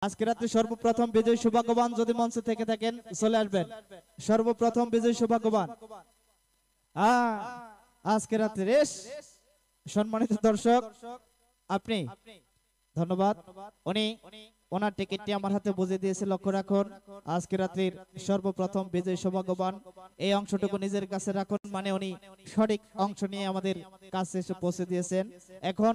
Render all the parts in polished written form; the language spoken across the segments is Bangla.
আজকে রাত্রে সর্বপ্রথম বিজয় সৌভাগ্যবান যদি মঞ্চে থেকে থাকেন চলে আসবেন। সর্বপ্রথম বিজয় সৌভাগ্যবান আজকে রাত্রে রেস। সম্মানিত দর্শক আপনি ধন্যবাদ। উনি ওনার টিকিটটি আমার হাতে বুঝিয়ে দিয়েছে, লক্ষ্য রাখুন। আজকে রাত্রির সর্বপ্রথম বিজয় সৌভাগ্যবান এই অংশটুকু নিজের কাছে রাখুন, মানে উনি সঠিক অংশ নিয়ে আমাদের কাছে এসে পৌঁছে দিয়েছেন। এখন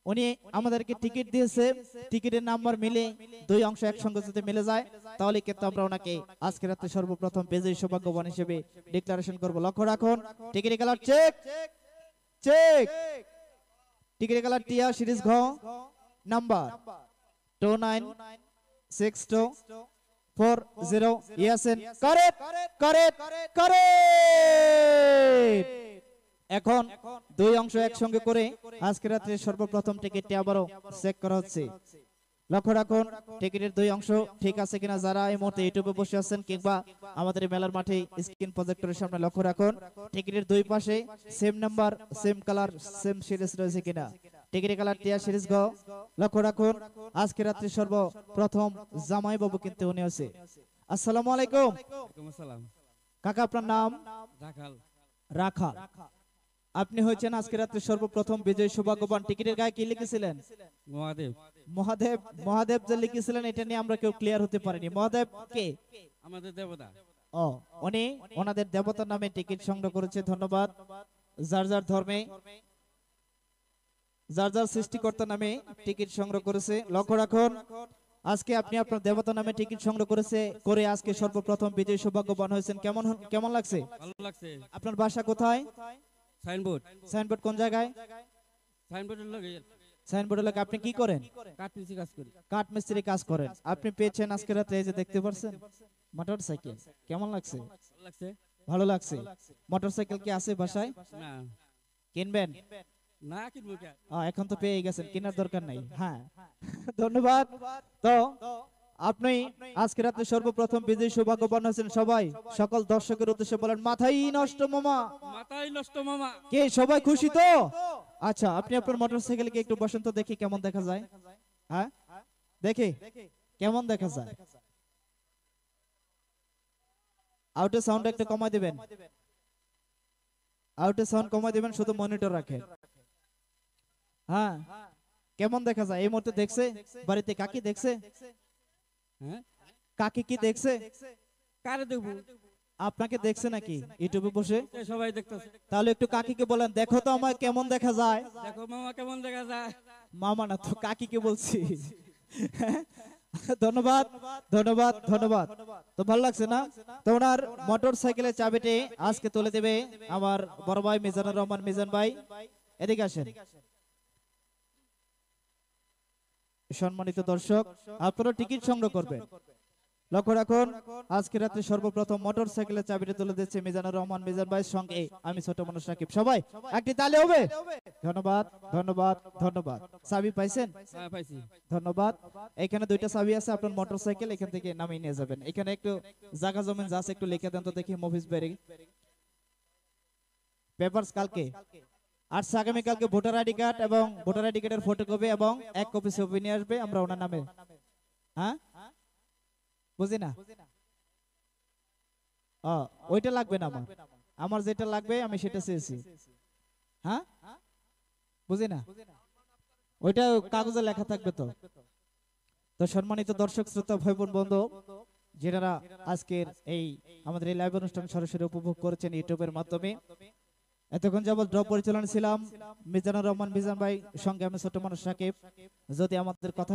উনি আমাদেরকে টিকিট দিয়েছে, টিকিটের নাম্বার মিলে দুই অংশ একসঙ্গে যদি মিলে যায় তাহলে কিন্তু আমরা ওনাকে আজকে রাতে সর্বপ্রথম বিজয়ী সৌভাগ্যবান হিসেবে ডিক্লারেশন করব। লক্ষ্য রাখুন, টিকিটের কালার চেক চেক, টিকিটের কালার টিয়া সিরিজ ঘ নাম্বার 296240 ইয়াসেন কারেক্ট কারেক্ট কারেক্ট। এখন দুই অংশ একসঙ্গে করে আজকে রাত্রে সর্বপ্রথম টিকিটটি আবারও চেক করা হচ্ছে। লক্ষ্য রাখুন টিকিটের দুই অংশ ঠিক আছে কিনা। যারা এই মুহূর্তে ইউটিউবে বসে আছেন কিংবা আমাদের মেলার মাঠে স্ক্রিন প্রজেক্টরের সামনে লক্ষ্য রাখুন টিকিটের দুই পাশে same number same colour same series রয়েছে কিনা। টিকিটের কালার টিয়া সিরিজ গ। লক্ষ্য রাখুন আজকে রাত্রে সর্বপ্রথম জামাই বাবু কিন্তু উনি আছে। আসসালামু আলাইকুম। কাকা আপনার নাম? রাখাল। আপনি হয়েছেন আজকে রাত্রে সর্বপ্রথম বিজয় সৌভাগ্যবান। টিকিটের গায়ে কি লিখেছিলেন? মহাদেব। মহাদেব মহাদেব যে লিখেছিলেন এটা নিয়ে আমরা কেউ ক্লিয়ার হতে পারিনি। মহাদেব কে? আমাদের দেবতা। ও, উনি ওনাদের দেবতার নামে টিকিট সংগ্রহ করেছে। ধন্যবাদ। যার যার ধর্মে যার যার সৃষ্টিকর্তার নামে টিকিট সংগ্রহ করেছে। লক্ষ্য রাখুন আজকে আপনি আপনার দেবতার নামে টিকিট সংগ্রহ করে আজকে সর্বপ্রথম বিজয় সৌভাগ্যবান হয়েছেন। কেমন লাগছে? ভালো লাগছে। আপনার বাসা কোথায়? সাইনবোর্ড। সাইনবোর্ড কোন জায়গায়? সাইনবোর্ডের লাগে। আপনি কি করেন? কাঠমিস্ত্রি কাজ করি। কাঠমিস্ত্রি কাজ করেন। আপনি পেয়েছেন আজকে রাতে এই যে দেখতে পাচ্ছেন মোটরসাইকেল। কেমন লাগছে? ভালো লাগছে। মোটরসাইকেল কি আছে বাসায়? না। কিনবেন? না কিনবো কেন? এখন তো পেয়ে গেছেন, কেনার দরকার নাই। হ্যাঁ ধন্যবাদ। তো আপনি আজকে রাতে সর্বপ্রথম বিজয়ী সৌভাগ্যবান হয়েছেন। সবাই সকল দর্শকের উদ্দেশ্যে বলেন মাথাই নষ্ট মামা, মাথাই নষ্ট মামা। কে সবাই খুশি তো? আচ্ছা, আপনি আপনার মোটরসাইকেলকে একটু বসেন তো দেখি কেমন দেখা যায়। হ্যাঁ দেখি কেমন দেখা যায়। আউটের সাউন্ড একটু কমাই দিবেন, আউটের সাউন্ড কমাই দিবেন, শুধু মনিটর রাখেন। হ্যাঁ কেমন দেখা যায় এই মুহূর্তে? দেখছে বাড়িতে? কাকি দেখছে? কাকি কি দেখছে? কারে দেখবো? আপনাকে দেখছে নাকি ইউটিউবে বসে? সবাই দেখতেছে। তাহলে একটু কাকিকে বলেন দেখো তো আমার কেমন দেখা যায়। দেখো মামা কেমন দেখা যায়। মামা না তো কাকিকে বলছি। ধন্যবাদ ধন্যবাদ ধন্যবাদ। তো ভালো লাগছে না? তো ওনার মোটরসাইকেলের চাবিটি আজকে তুলে দেবে আমার বড় ভাই মিজানুর রহমান। মিজান ভাই এদিকে আসেন। সম্মানিত দর্শক আপনারা টিকিট সংগ্রহ করবেন। লক্ষ্য রাখুন আজকে রাতে সর্বপ্রথম মোটরসাইকেলের চাবিটি তুলে দিচ্ছে মিজানুর রহমান মিজান ভাইয়ের সঙ্গে আমি ছোট মানুষ রাকিব। সবাই একটি তালি হবে। ধন্যবাদ ধন্যবাদ ধন্যবাদ। চাবি পাইছেন? হ্যাঁ পাইছি। ধন্যবাদ। এখানে দুইটা চাবি আছে, আপনার মোটরসাইকেল এখান থেকে নামিয়ে নিয়ে যাবেন। এখানে একটু জায়গা জমিন যা আছে একটু লিখে দেন তো দেখি। মফিজ বেরি পেপারস কালকে আর আগামীকালকে ভোটার আইডি কার্ড এবং ভোটার আইডি কার্ডের ফটোকপি এবং এক কপি ছবি নিয়ে আসবে আমরা ওনার নামে। হ্যাঁ বুঝি না? ওইটা লাগবে না, আমার যেটা লাগবে আমি সেটা চেয়েছি। হ্যাঁ বুঝি না, ওইটা কাগজে লেখা থাকবে তো। তো সম্মানিত দর্শক শ্রোতা ভাই বোন বন্ধু যারা আজকের এই আমাদের এই লাইভ অনুষ্ঠান সরাসরি উপভোগ করেছেন ইউটিউবের মাধ্যমে, এতক্ষণ যাবত ড্র পরিচালনা ছিলাম মিজানুর রহমান মিজান ভাই, সঙ্গে আমি ছোট মানুষ রাকিব। যদি আমাদের কথা